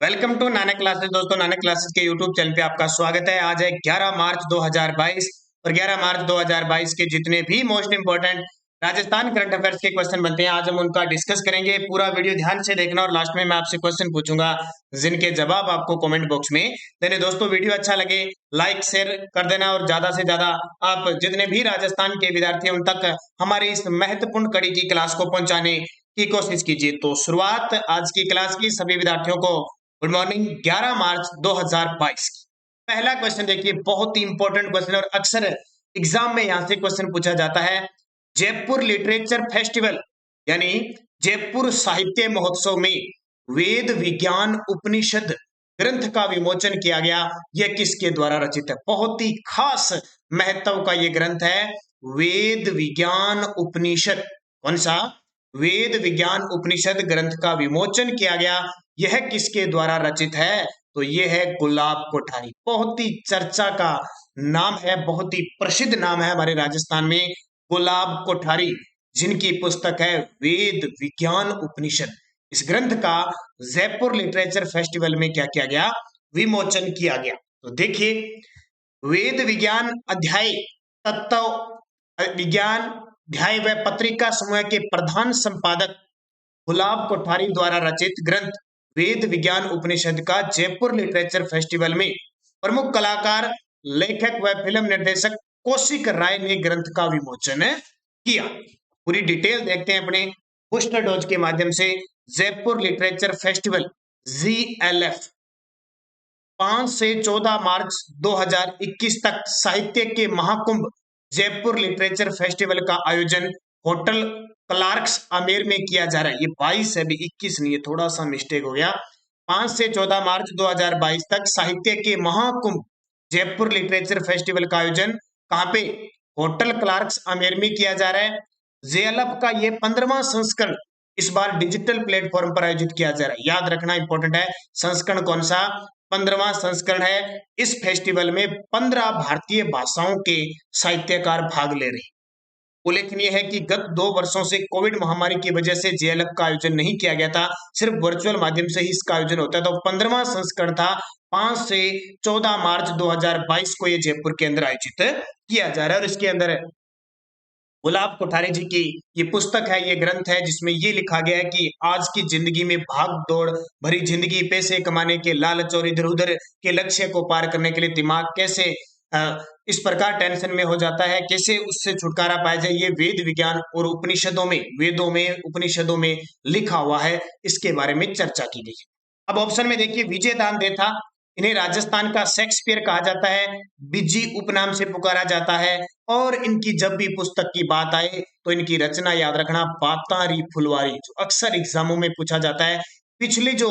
Welcome to Nanak classes. दोस्तों, Nanak classes के YouTube channel पे आपका स्वागत है। आज है 11 मार्च 2022 और 11 मार्च 2022 के जितने भी most important Rajasthan current affairs के क्वेश्चन बनते हैं, आज हम उनका डिस्कस करेंगे। पूरा वीडियो ध्यान से देखना और लास्ट में मैं आपसे क्वेश्चन पूछूंगा जिनके जवाब आपको कमेंट बॉक्स में देने। दोस्तों, वीडियो अच्छा लगे लाइक शेयर कर देना और ज्यादा से ज्यादा आप जितने भी राजस्थान के विद्यार्थी हैं उन तक हमारी इस महत्वपूर्ण कड़ी की क्लास को पहुंचाने की कोशिश कीजिए। तो शुरुआत आज की क्लास की सभी विद्यार्थियों को गुड मॉर्निंग। 11 मार्च 2022 पहला क्वेश्चन देखिए, बहुत ही इंपॉर्टेंट क्वेश्चन और अक्सर एग्जाम में यहां से क्वेश्चन पूछा जाता है। जयपुर लिटरेचर फेस्टिवल यानी जयपुर साहित्य महोत्सव में वेद विज्ञान उपनिषद ग्रंथ का विमोचन किया गया। यह किसके द्वारा रचित है? बहुत ही खास महत्व का यह ग्रंथ है, वेद विज्ञान उपनिषद। कौन सा? वेद विज्ञान उपनिषद ग्रंथ का विमोचन किया गया। यह किसके द्वारा रचित है? तो यह है गुलाब कोठारी। बहुत ही चर्चा का नाम है, बहुत ही प्रसिद्ध नाम है हमारे राजस्थान में, गुलाब कोठारी, जिनकी पुस्तक है वेद विज्ञान उपनिषद। इस ग्रंथ का जयपुर लिटरेचर फेस्टिवल में क्या किया गया? विमोचन किया गया। तो देखिए, वेद विज्ञान अध्याय तत्व विज्ञान अध्याय व पत्रिका समूह के प्रधान संपादक गुलाब कोठारी द्वारा रचित ग्रंथ वेद विज्ञान उपनिषद का जयपुर लिटरेचर फेस्टिवल में प्रमुख कलाकार, लेखक व फिल्म निर्देशक कौशिक राय ने ग्रंथ का विमोचन किया। पूरी डिटेल देखते हैं अपने बूस्टर डोज के माध्यम से। जयपुर लिटरेचर फेस्टिवल ZLF 5 से 14 मार्च 2021 तक साहित्य के महाकुंभ जयपुर लिटरेचर फेस्टिवल का आयोजन होटल क्लार्क्स आमेर में किया जा रहा है। ये 22 है, अभी 21 नहीं है, थोड़ा सा मिस्टेक हो गया। 5 से 14 मार्च 2022 तक साहित्य के महाकुंभ जयपुर लिटरेचर फेस्टिवल का आयोजन कहाँ पे? होटल क्लार्क्स आमेर में किया जा रहा है। जेएलएफ का ये 15वां संस्करण इस बार डिजिटल प्लेटफॉर्म पर आयोजित किया जा रहा है। याद रखना इंपॉर्टेंट है, संस्करण कौन सा? 15वां संस्करण है। इस फेस्टिवल में 15 भारतीय भाषाओं के साहित्यकार भाग ले रहे हैं। उल्लेखनीय है कि गत 2 वर्षों से कोविड महामारी की वजह से जेएलएफ का आयोजन नहीं किया गया था, सिर्फ वर्चुअल माध्यम से ही इसका आयोजन होता है। तो 15वां संस्करण था, 5 से 14 मार्च 2022 को ये जयपुर के अंदर आयोजित किया जा रहा है। और इसके अंदर गुलाब कोठारी जी की ये पुस्तक है, ये ग्रंथ है, जिसमें ये लिखा गया है कि आज की जिंदगी में भाग दौड़ भरी जिंदगी, पैसे कमाने के लालच और इधर उधर के लक्ष्य को पार करने के लिए दिमाग कैसे इस प्रकार टेंशन में हो जाता है, कैसे उससे छुटकारा पाया जाए, ये वेद विज्ञान और उपनिषदों में, वेदों में, उपनिषदों में लिखा हुआ है। इसके बारे में चर्चा की गई। अब ऑप्शन में देखिए, विजय दानवे था, इन्हें राजस्थान का शेक्सपियर कहा जाता है, बिजी उपनाम से पुकारा जाता है। और इनकी जब भी पुस्तक की बात आए तो इनकी रचना याद रखना, बातारी फुलवारी, जो अक्सर एग्जामों में पूछा जाता है। पिछली जो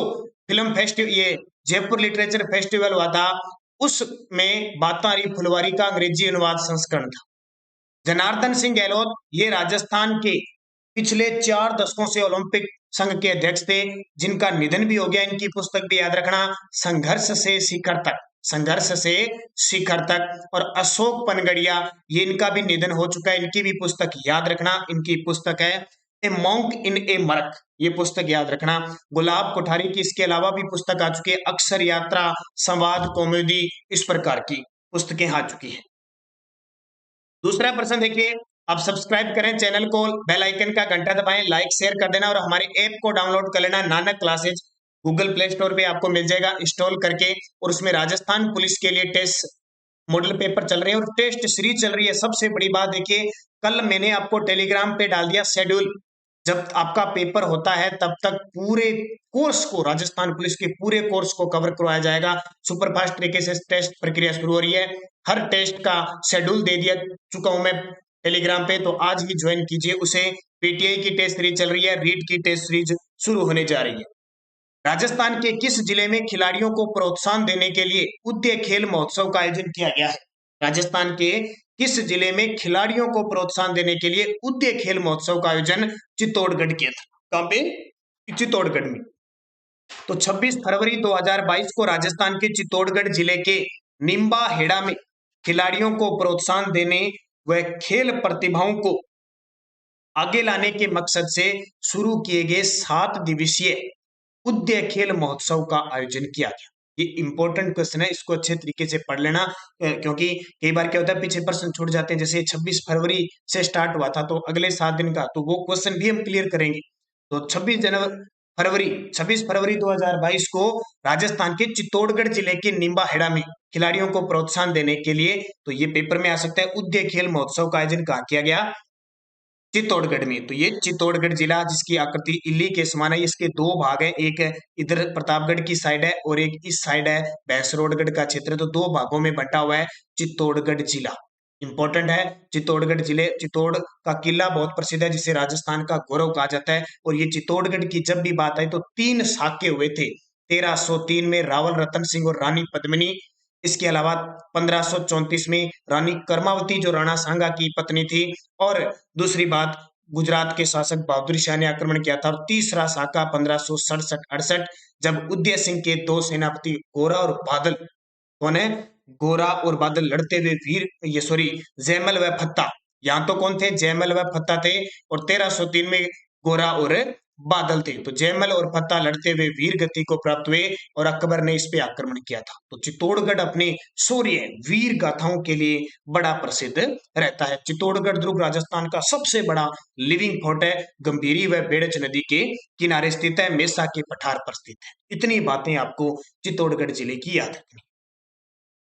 फिल्म फेस्टिवल, ये जयपुर लिटरेचर फेस्टिवल हुआ था, उसमें बातारी फुलवारी का अंग्रेजी अनुवाद संस्करण था। जनार्दन सिंह गहलोत, ये राजस्थान के पिछले 4 दशकों से ओलंपिक संघ के अध्यक्ष थे, जिनका निधन भी हो गया। इनकी पुस्तक भी याद रखना, संघर्ष से शिखर तक, संघर्ष से शिखर तक। और अशोक पनगड़िया, ये इनका भी निधन हो चुका है, इनकी भी पुस्तक याद रखना, इनकी पुस्तक है ए मॉन्क इन ए मरक, ये पुस्तक याद रखना। गुलाब कोठारी की इसके अलावा भी पुस्तक आ चुकी है, अक्षर यात्रा, संवाद, कॉमेडी, इस प्रकार की पुस्तकें आ चुकी है। दूसरा प्रश्न देखिए, आप सब्सक्राइब करें चैनल को, बेल आइकन का घंटा दबाएं, लाइक शेयर कर देना और हमारे ऐप को डाउनलोड कर लेना। Nanak classes Google play store पे आपको मिल जाएगा इंस्टॉल करके। और उसमें राजस्थान पुलिस के लिए टेस्ट मॉडल पेपर चल रहे हैं और टेस्ट सीरीज चल रही है। सबसे बड़ी बात देखिए, कल मैंने आपको टेलीग्राम पे डाल दिया शेड्यूल, जब आपका पेपर होता है तब तक पूरे कोर्स को, राजस्थान पुलिस के पूरे कोर्स को कवर करवाया जाएगा। सुपरफास्ट तरीके से टेस्ट प्रक्रिया शुरू हो रही है। हर टेस्ट का शेड्यूल दे दिया चुका हूं मैं टेलीग्राम पे, तो आज ही ज्वाइन कीजिए उसे। पीटीआई की टेस्ट सीरीज चल रही है, रीट की टेस्ट सीरीज शुरू होने जा रही है। राजस्थान के किस जिले में खिलाड़ियों को प्रोत्साहन देने के लिए उद्य खेल महोत्सव का आयोजन किया गया है? राजस्थान के किस जिले में खिलाड़ियों को प्रोत्साहन देने के लिए उद्य खेल महोत्सव का आयोजन चित्तौड़गढ़ किया था? कहां पे? चित्तौड़गढ़ में। तो 26 फरवरी 2022 को राजस्थान के चित्तौड़गढ़ जिले के निम्बा हेड़ा में खिलाड़ियों को प्रोत्साहन देने व खेल प्रतिभाओं को आगे लाने के मकसद से शुरू किए गए 7 दिवसीय उद्य खेल महोत्सव का आयोजन किया गया? ये इंपॉर्टेंट क्वेश्चन है, इसको अच्छे तरीके से पढ़ लेना, क्योंकि कई बार क्या होता है पीछे प्रश्न छूट जाते हैं। जैसे 26 फरवरी से स्टार्ट हुआ था तो अगले 7 दिन का, तो वो क्वेश्चन भी हम क्लियर करेंगे। तो 26 फरवरी 2022 को राजस्थान के चित्तौड़गढ़ जिले के निम्बाहेड़ा में खिलाड़ियों को प्रोत्साहन देने के लिए, तो ये पेपर में आ सकता है, उद्य खेल महोत्सव का आयोजन कहाँ किया गया? चित्तौड़गढ़ में। तो ये चित्तौड़गढ़ जिला, जिसकी आकृति इल्ली के समान है, इसके दो भाग है, एक इधर प्रतापगढ़ की साइड है और एक इस साइड है भैंसरोडगढ़ का क्षेत्र, तो दो भागों में बंटा हुआ है चित्तौड़गढ़ जिला। इंपॉर्टेंट है चित्तौड़गढ़ जिले। चित्तौड़ का किला बहुत प्रसिद्ध है, जिसे राजस्थान का गौरव कहा जाता है। और ये चित्तौड़गढ़ की जब भी बात आई तो 3 साके हुए थे 1303 में, रावल रतन सिंह और रानी पद्मिनी। इसके अलावा 1534 में रानी कर्मावती जो राणा सांगा की पत्नी थी। और दूसरी बात, गुजरात के शासक बहादुर शाह ने आक्रमण किया था। और तीसरा साका 1567-68 जब उदय सिंह के दो सेनापति गोरा और बादल, कौन है? गोरा और बादल लड़ते हुए जयमल व फत्ता, यहाँ तो कौन थे? जयमल व फत्ता थे। और 1303 में गोरा और बादल थे। तो जयमल और फत्ता लड़ते हुए वीर गति को प्राप्त हुए और अकबर ने इस पे आक्रमण किया था। तो चित्तौड़गढ़ अपने शौर्य वीर गाथाओं के लिए बड़ा प्रसिद्ध रहता है। चित्तौड़गढ़ दुर्ग राजस्थान का सबसे बड़ा लिविंग फोर्ट है, गंभीरी व बेड़च नदी के किनारे स्थित है, मेसा के पठार पर स्थित है। इतनी बातें आपको चित्तौड़गढ़ जिले की याद रखनी।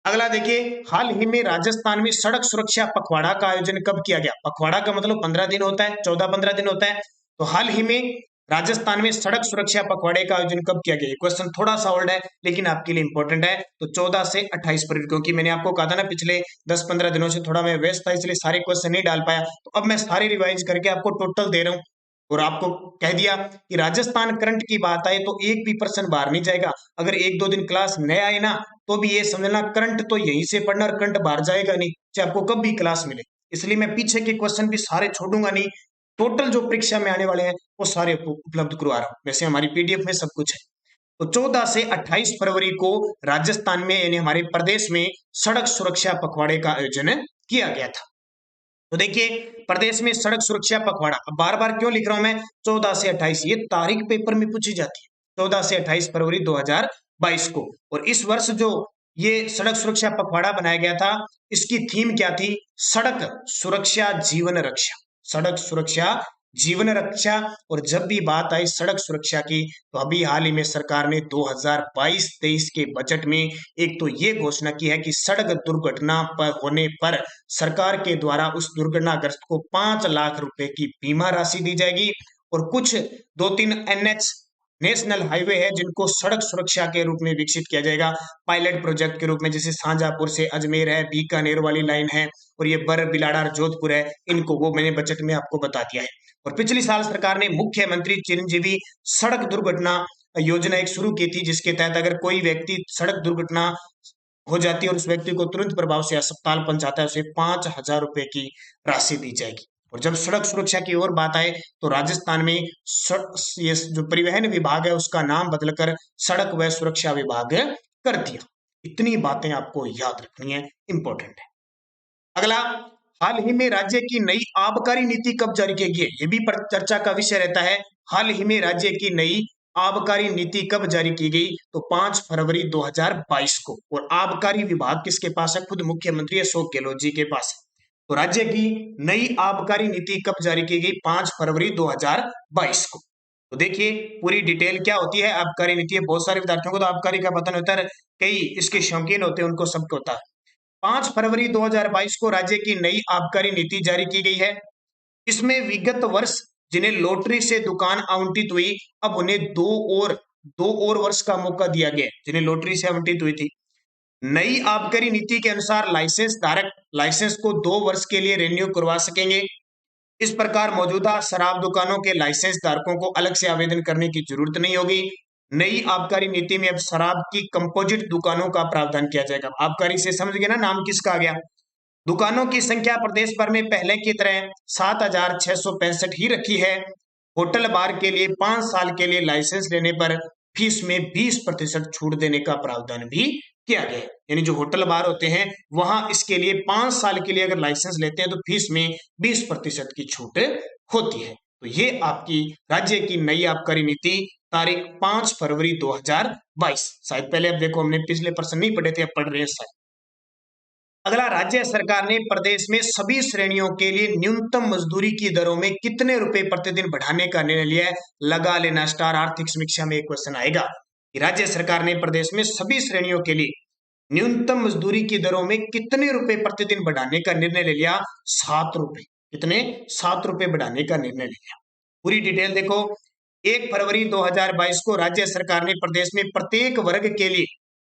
अगला देखिए, हाल ही में राजस्थान में सड़क सुरक्षा पखवाड़ा का आयोजन कब किया गया? पखवाड़ा का मतलब 15 दिन होता है, 14-15 दिन होता है। तो हाल ही में राजस्थान में सड़क सुरक्षा पखवाड़े का आयोजन कब किया गया? क्वेश्चन थोड़ा सा ओल्ड है लेकिन आपके लिए इंपॉर्टेंट है। तो 14 से 28 फरवरी, क्योंकि मैंने आपको कहा था ना पिछले 10-15 दिनों से थोड़ा मैं व्यस्त था, इसलिए सारे क्वेश्चन नहीं डाल पाया। तो अब मैं सारे रिवाइज करके आपको टोटल दे रहा हूँ और आपको कह दिया कि राजस्थान करंट की बात आए तो एक भी पर्सन बाहर नहीं जाएगा। अगर 1-2 दिन क्लास न आए ना तो भी ये समझना करंट तो यहीं से पढ़ना और करंट बाहर जाएगा नहीं, चाहे आपको कब भी क्लास मिले। इसलिए मैं पीछे के क्वेश्चन भी सारे छोड़ूंगा नहीं, टोटल जो परीक्षा में आने वाले हैं वो सारे आपको उपलब्ध करवा रहा हूँ। वैसे हमारी पीडीएफ में सब कुछ है। तो 14 से 28 फरवरी को राजस्थान में यानी हमारे प्रदेश में सड़क सुरक्षा पखवाड़े का आयोजन किया गया था। तो देखिए, प्रदेश में सड़क सुरक्षा पखवाड़ा, अब बार बार क्यों लिख रहा हूं मैं 14 से 28, ये तारीख पेपर में पूछी जाती है, 14 से 28 फरवरी 2022 को। और इस वर्ष जो ये सड़क सुरक्षा पखवाड़ा बनाया गया था, इसकी थीम क्या थी? सड़क सुरक्षा जीवन रक्षा। सड़क सुरक्षा जीवन रक्षा। और जब भी बात आई सड़क सुरक्षा की, तो अभी हाल ही में सरकार ने 2022-23 के बजट में एक तो ये घोषणा की है कि सड़क दुर्घटना पर होने पर सरकार के द्वारा उस दुर्घटनाग्रस्त को 5 लाख रुपए की बीमा राशि दी जाएगी। और कुछ 2-3 एनएच नेशनल हाईवे है जिनको सड़क सुरक्षा के रूप में विकसित किया जाएगा, पायलट प्रोजेक्ट के रूप में, जैसे शाहजहांपुर से अजमेर है, बीकानेर वाली लाइन है, और ये बर बिलाड़ा जोधपुर है, इनको वो मैंने बजट में आपको बता दिया है। और पिछली साल सरकार ने मुख्यमंत्री चिरंजीवी सड़क दुर्घटना योजना एक शुरू की थी, जिसके तहत अगर कोई व्यक्ति सड़क दुर्घटना हो जाती है और उस व्यक्ति को तुरंत प्रभाव से अस्पताल पहुंचाता है, उसे 5,000 रुपए की राशि दी जाएगी। और जब सड़क सुरक्षा की ओर बात आए तो राजस्थान में ये जो परिवहन विभाग है उसका नाम बदलकर सड़क व सुरक्षा विभाग कर दिया। इतनी बातें आपको याद रखनी है, इंपॉर्टेंट है। अगला, हाल ही में राज्य की नई आबकारी नीति कब जारी की गई? ये भी चर्चा का विषय रहता है। हाल ही में राज्य की नई आबकारी नीति कब जारी की गई? तो 5 फरवरी 2022 को। और आबकारी विभाग किसके पास है? खुद मुख्यमंत्री अशोक गहलोत जी के पास है। तो राज्य की नई आबकारी नीति कब जारी की गई? 5 फरवरी 2022 को। तो देखिए पूरी डिटेल क्या होती है आबकारी नीति। बहुत सारे विद्यार्थियों को तो आबकारी का पता नहीं होता है, कई इसके शौकीन होते हैं, उनको सबको होता है। 5 फरवरी 2022 को राज्य की नई आबकारी नीति जारी की गई है। इसमें विगत वर्ष जिन्हें लॉटरी से दुकान आवंटित हुई, अब उन्हें दो और वर्ष का मौका दिया गया, जिन्हें लॉटरी से आवंटित हुई थी। नई आबकारी नीति के अनुसार लाइसेंस धारक लाइसेंस को 2 वर्ष के लिए रिन्यू करवा सकेंगे। इस प्रकार मौजूदा शराब दुकानों के लाइसेंस धारकों को अलग से आवेदन करने की जरूरत नहीं होगी। नई आबकारी नीति में अब शराब की कंपोजिट दुकानों का प्रावधान किया जाएगा। आबकारी से समझ गए ना नाम किसका आ गया। दुकानों की संख्या प्रदेश भर में पहले की तरह 7,665 ही रखी है। होटल बार के लिए 5 साल के लिए लाइसेंस लेने पर फीस में 20% छूट देने का प्रावधान भी किया गया है। यानी जो होटल बार होते हैं वहां इसके लिए 5 साल के लिए अगर लाइसेंस लेते हैं तो फीस में 20% की छूट होती है। तो ये आपकी राज्य की नई आबकारी नीति तारीख 5 फरवरी 2022। शायद पहले, अब देखो हमने पिछले प्रश्न नहीं पढ़े थे, अब पढ़ रहे हैं शायद। अगला, राज्य सरकार ने प्रदेश में सभी श्रेणियों के लिए न्यूनतम मजदूरी की दरों में कितने रुपए प्रतिदिन बढ़ाने का निर्णय लिया है? लगा लेना स्टार। आर्थिक समीक्षा में एक क्वेश्चन आएगा कि राज्य सरकार ने प्रदेश में सभी श्रेणियों के लिए न्यूनतम मजदूरी की दरों में कितने रुपए प्रतिदिन बढ़ाने का निर्णय ले लिया? 7 रुपए। कितने? 7 रुपए बढ़ाने का निर्णय ले लिया। पूरी डिटेल देखो। 1 फरवरी 2022 को राज्य सरकार ने प्रदेश में प्रत्येक वर्ग के लिए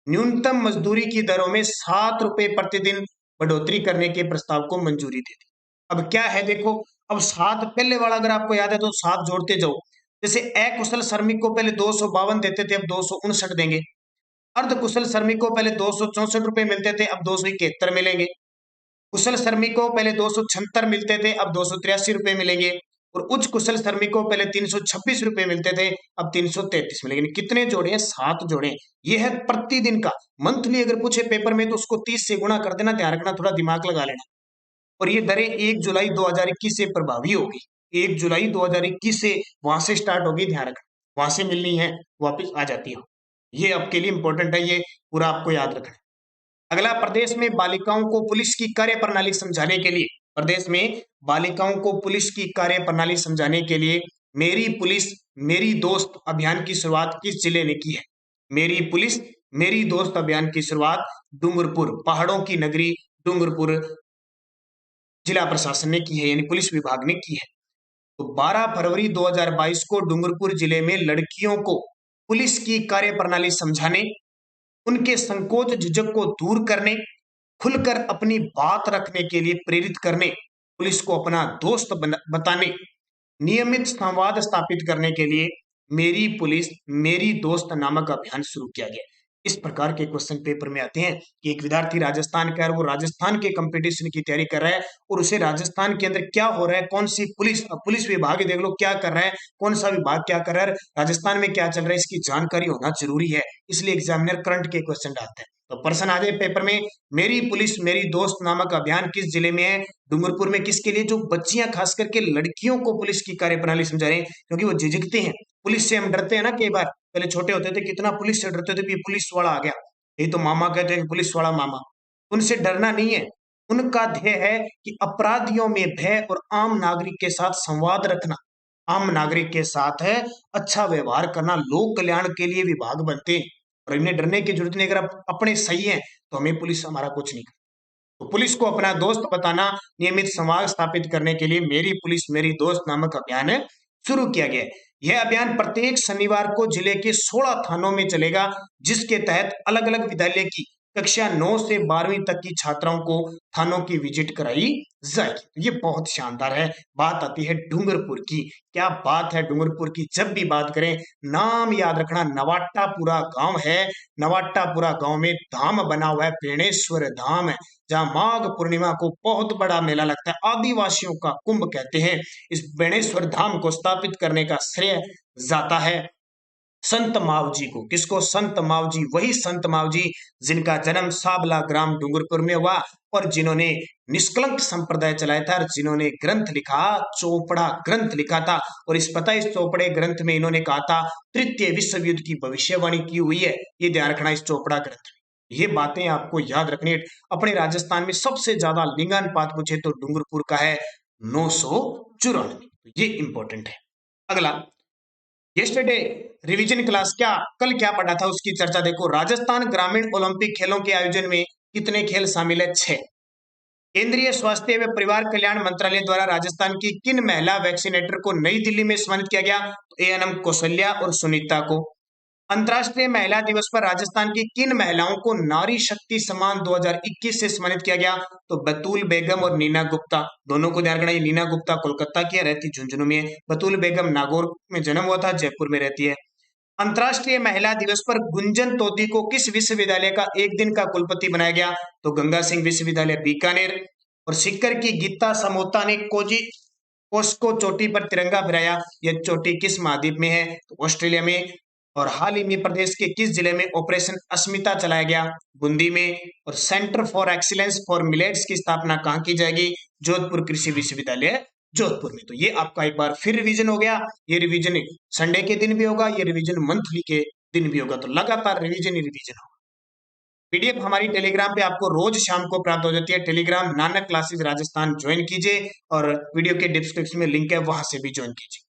न्यूनतम मजदूरी की दरों में 7 रुपए प्रतिदिन बढ़ोतरी करने के प्रस्ताव को मंजूरी दे दी। अब क्या है देखो, अब 7 पहले वाला अगर आपको याद है तो 7 जोड़ते जाओ। जैसे अकुशल श्रमिक को पहले 252 देते थे, अब 259 देंगे। अर्ध कुशल श्रमिक को पहले 264 रुपए मिलते थे, अब 271 मिलेंगे। कुशल श्रमिक को पहले 276 मिलते थे, अब 283 रुपए मिलेंगे। और उच्च कुशल श्रमिक को पहले 326 रुपए मिलते थे, अब 333 मिलेंगे। कितने जोड़े हैं? 7 जोड़े। यह है प्रतिदिन का। मंथली अगर पूछे पेपर में तो उसको 30 से गुणा कर देना, ध्यान रखना, थोड़ा दिमाग लगा लेना। और ये दरें 1 जुलाई 2021 से प्रभावी होगी। 1 जुलाई 2021 से वहां से स्टार्ट होगी, ध्यान रखना, वहां से मिलनी है, वापिस आ जाती हो। ये आपके लिए इंपॉर्टेंट है, ये पूरा आपको याद रखना है। अगला, प्रदेश में बालिकाओं को पुलिस की कार्य प्रणाली समझाने के लिए, प्रदेश में बालिकाओं को पुलिस की कार्य प्रणाली समझाने के लिए मेरी पुलिस मेरी दोस्त अभियान की शुरुआत किस जिले ने की है? मेरी पुलिस मेरी दोस्त अभियान की शुरुआत डूंगरपुर, पहाड़ों की नगरी डूंगरपुर जिला प्रशासन ने की है, यानी पुलिस विभाग ने की है। तो 12 फरवरी 2022 को डूंगरपुर जिले में लड़कियों को पुलिस की कार्य प्रणाली समझाने, उनके संकोच झिझक को दूर करने, खुलकर अपनी बात रखने के लिए प्रेरित करने, पुलिस को अपना दोस्त बताने, नियमित संवाद स्थापित करने के लिए मेरी पुलिस मेरी दोस्त नामक अभियान शुरू किया गया। इस प्रकार के क्वेश्चन पेपर में आते हैं कि एक विद्यार्थी राजस्थान का है, वो राजस्थान के कंपटीशन की तैयारी कर रहा है और उसे राजस्थान के अंदर क्या हो रहा है, कौन सी पुलिस विभाग देख लो क्या कर रहा है, कौन सा विभाग क्या कर रहा है, राजस्थान में क्या चल रहा है, इसकी जानकारी होना जरूरी है। इसलिए एग्जामिनर करंट के क्वेश्चन डालते हैं। तो प्रश्न आ जाए पेपर में, मेरी पुलिस मेरी दोस्त नामक अभियान किस जिले में है? डूंगरपुर में। किसके लिए? जो बच्चियां, खास करके लड़कियों को पुलिस की कार्य प्रणाली समझा रहे हैं, क्योंकि वो झिझकते हैं। पुलिस से हम डरते हैं ना, कई बार पहले छोटे होते थे कितना पुलिस से डरते थे कि पुलिस वाला आ गया, ये तो मामा कहते हैं पुलिस वाला मामा। उनसे डरना नहीं है, उनका ध्येय है कि अपराधियों में भय और आम नागरिक के साथ संवाद रखना, आम नागरिक के साथ है अच्छा व्यवहार करना, लोक कल्याण के लिए विभाग बनते हैं। और इन्हें डरने की जरूरत नहीं, अगर आप अपने सही हैं तो हमें पुलिस हमारा कुछ नहीं करती। तो पुलिस को अपना दोस्त बताना, नियमित संवाद स्थापित करने के लिए मेरी पुलिस मेरी दोस्त नामक अभियान शुरू किया गया है। यह अभियान प्रत्येक शनिवार को जिले के 16 थानों में चलेगा, जिसके तहत अलग अलग विद्यालय की कक्षा 9 से 12वीं तक की छात्राओं को थानों की विजिट कराई जाएगी। ये बहुत शानदार है। बात आती है डूंगरपुर की। क्या बात है डूंगरपुर की, जब भी बात करें नाम याद रखना, नवाटापुरा गांव है। नवाटापुरा गांव में धाम बना हुआ है, बेणेश्वर धाम है, जहां माघ पूर्णिमा को बहुत बड़ा मेला लगता है, आदिवासियों का कुंभ कहते हैं। इस बेणेश्वर धाम को स्थापित करने का श्रेय जाता है संत मावजी को। किसको? संत मावजी। वही संत मावजी जिनका जन्म साबला ग्राम डूंगरपुर में हुआ और जिन्होंने निष्कलंक संप्रदाय चलाया था, और जिन्होंने ग्रंथ लिखा, चोपड़ा ग्रंथ लिखा था। और इस चोपड़े ग्रंथ में इन्होंने कहा था तृतीय विश्व युद्ध की भविष्यवाणी की हुई है। ये ध्यान रखना इस चोपड़ा ग्रंथ में। ये बातें आपको याद रखनी है। अपने राजस्थान में सबसे ज्यादा लिंगानुपात पूछे तो डूंगरपुर का है 994। ये इंपॉर्टेंट है। अगला, यस्टरडे रिवीजन क्लास, क्या कल क्या पढ़ा था उसकी चर्चा देखो। राजस्थान ग्रामीण ओलंपिक खेलों के आयोजन में कितने खेल शामिल है? 6। केंद्रीय स्वास्थ्य एवं परिवार कल्याण मंत्रालय द्वारा राजस्थान की किन महिला वैक्सीनेटर को नई दिल्ली में सम्मानित किया गया? तो एएनएम कौशल्या और सुनीता को। अंतर्राष्ट्रीय महिला दिवस पर राजस्थान की किन महिलाओं को नारी शक्ति सम्मान 2021 से सम्मानित किया गया? तो बतूल बेगम और नीना गुप्ता। दोनों को ध्यान रखना, ये नीना गुप्ता कोलकाता की है, रहती झुंझुनू में है। बतूल बेगम नागौर में जन्म हुआ था, जयपुर में रहती है। अंतर्राष्ट्रीय महिला दिवस पर गुंजन तोती को किस विश्वविद्यालय का एक दिन का कुलपति बनाया गया? तो गंगा सिंह विश्वविद्यालय बीकानेर। और सिक्कर की गीता समोता ने कोस्को चोटी पर तिरंगा फहराया। यह चोटी किस महाद्वीप में है? तो ऑस्ट्रेलिया में। और हाल ही में प्रदेश के किस जिले में ऑपरेशन अस्मिता चलाया गया? बूंदी में। और centre for excellence for millets की स्थापना कहाँ की जाएगी? जोधपुर कृषि विश्वविद्यालय जोधपुर में। तो ये आपका एक बार फिर रिवीजन हो गया। ये रिवीजन संडे के दिन भी होगा, ये रिवीजन मंथली के दिन भी होगा। तो लगातार रिवीजन ही रिवीजन होगा। पीडीएफ हमारी टेलीग्राम पे आपको रोज शाम को प्राप्त हो जाती है। Telegram Nanak classes Rajasthan join कीजिए और वीडियो के डिस्क्रिप्शन में लिंक है, वहां से भी ज्वाइन कीजिए।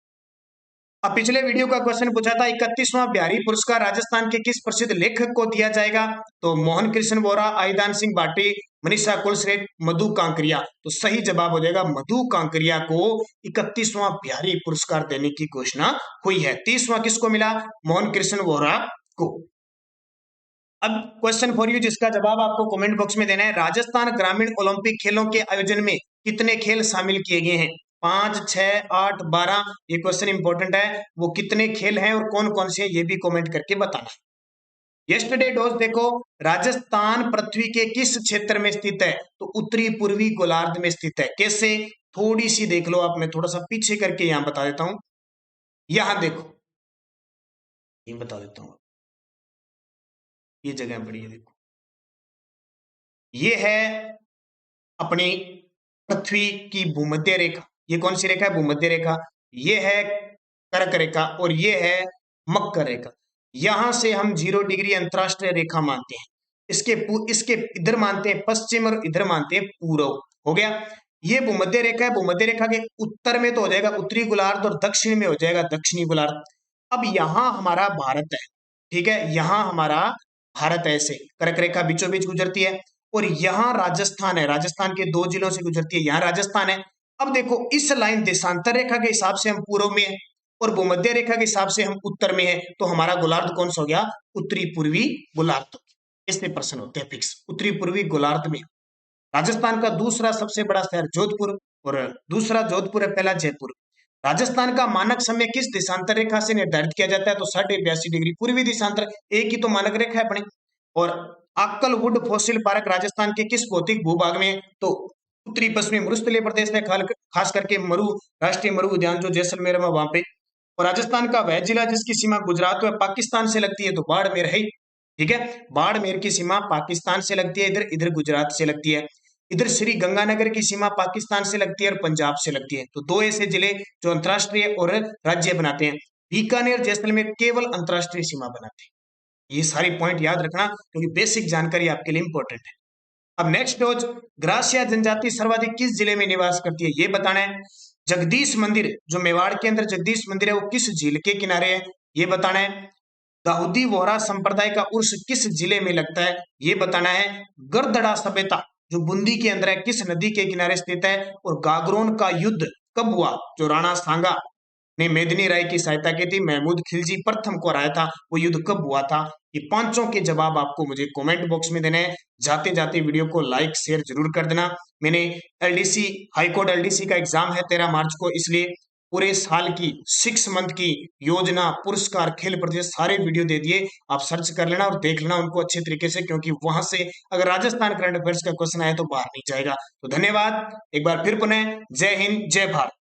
अब पिछले वीडियो का क्वेश्चन पूछा था 31वां बिहारी पुरस्कार राजस्थान के किस प्रसिद्ध लेखक को दिया जाएगा? तो मोहन कृष्ण वोरा, आईदान सिंह भाटी, मनीषा कुलश्रेष्ठ, मधु कांकरिया। तो सही जवाब हो जाएगा मधु कांकरिया को 31वां बिहारी पुरस्कार देने की घोषणा हुई है। 30वां किसको मिला? मोहन कृष्ण वोरा को। अब क्वेश्चन फॉर यू जिसका जवाब आपको कमेंट बॉक्स में देना है। राजस्थान ग्रामीण ओलंपिक खेलों के आयोजन में कितने खेल शामिल किए गए हैं? 5, 6, 8, 12। ये क्वेश्चन इंपॉर्टेंट है। वो कितने खेल हैं और कौन कौन से हैं ये भी कमेंट करके बताना है। यस्टरडे डोज देखो, राजस्थान पृथ्वी के किस क्षेत्र में स्थित है? तो उत्तरी पूर्वी गोलार्ध में स्थित है। कैसे? थोड़ी सी देख लो आप, मैं थोड़ा सा पीछे करके यहां बता देता हूं। यहां देखो, ये बता देता हूं, ये जगह बड़ी है, देखो ये है अपनी पृथ्वी की भूमध्य रेखा। ये कौन सी रेखा है? भूमध्य रेखा। ये है कर्क रेखा और ये है मकर रेखा। यहां से हम 0 डिग्री अंतरराष्ट्रीय रेखा मानते हैं। इसके इधर मानते हैं पश्चिम और इधर मानते हैं पूर्व। हो गया। ये भूमध्य रेखा है। भूमध्य रेखा के उत्तर में तो हो जाएगा उत्तरी गोलार्ध और दक्षिण में हो जाएगा दक्षिणी गोलार्ध। अब यहां हमारा भारत है, ठीक है, यहां हमारा भारत ऐसे कर्क रेखा बीचों बीच गुजरती है और यहां राजस्थान है, राजस्थान के 2 जिलों से गुजरती है, यहां राजस्थान है। अब देखो इस लाइन देशांतर रेखा के हिसाब से हम पूर्व में है और भूमध्य रेखा के हिसाब से हम उत्तर में है। तो हमारा गोलार्ध कौन सा हो गया? उत्तरी पूर्वी गोलार्ध। इससे प्रश्न होते हैं फिक्स, उत्तरी पूर्वी गोलार्ध में। राजस्थान का दूसरा सबसे बड़ा शहर जोधपुर और दूसरा जोधपुर है, पहला जयपुर। राजस्थान का मानक समय किस देशांतर रेखा से निर्धारित किया जाता है? तो 82.5 डिग्री पूर्वी देशांतर, एक ही तो मानक रेखा है अपने। और आक्कलवुड फॉसिल पार्क राजस्थान के किस भौतिक भूभाग में? तो उत्तरी पश्चिमी मरुस्थलीय प्रदेश में, खास करके मरु राष्ट्रीय मरु उद्यान जो जैसलमेर में वहां पे। और राजस्थान का वह जिला जिसकी सीमा गुजरात व पाकिस्तान से लगती है तो बाड़मेर है, ठीक है। बाड़मेर की सीमा पाकिस्तान से लगती है, इधर इधर गुजरात से लगती है। इधर श्री गंगानगर की सीमा पाकिस्तान से लगती है और पंजाब से लगती है। तो 2 ऐसे जिले जो अंतरराष्ट्रीय और राज्य बनाते हैं। बीकानेर जैसलमेर केवल अंतरराष्ट्रीय सीमा बनाते हैं। ये सारी पॉइंट याद रखना क्योंकि बेसिक जानकारी आपके लिए इंपॉर्टेंट है। अब नेक्स्ट डोज, ग्रासिया जनजाति सर्वाधिक किस जिले में निवास करती है? ये बताना है। जगदीश मंदिर जो मेवाड़ के अंदर जगदीश मंदिर है वो किस झील के किनारे है? ये बताना है। दाऊदी वोहरा संप्रदाय का उर्स किस जिले में लगता है? ये बताना है। गरदड़ा सभ्यता जो बूंदी के अंदर है किस नदी के किनारे स्थित है? और गागरोन का युद्ध कब हुआ? जो राणा सांगा ने मेदिनी राय की सहायता की थी, महमूद खिलजी प्रथम को हराया था, वो युद्ध कब हुआ था? ये पांचों के जवाब आपको मुझे कमेंट बॉक्स में देने हैं। जाते जाते वीडियो को लाइक शेयर जरूर कर देना। मैंने एलडीसी हाईकोर्ट एलडीसी का एग्जाम है 13 मार्च को, इसलिए पूरे साल की 6 मंथ की योजना, पुरस्कार, खेल प्रतियोगिता सारे वीडियो दे दिए। आप सर्च कर लेना और देख लेना उनको अच्छे तरीके से, क्योंकि वहां से अगर राजस्थान करंट अफेयर्स का क्वेश्चन आया तो बाहर नहीं जाएगा। तो धन्यवाद एक बार फिर पुनः, जय हिंद जय भारत।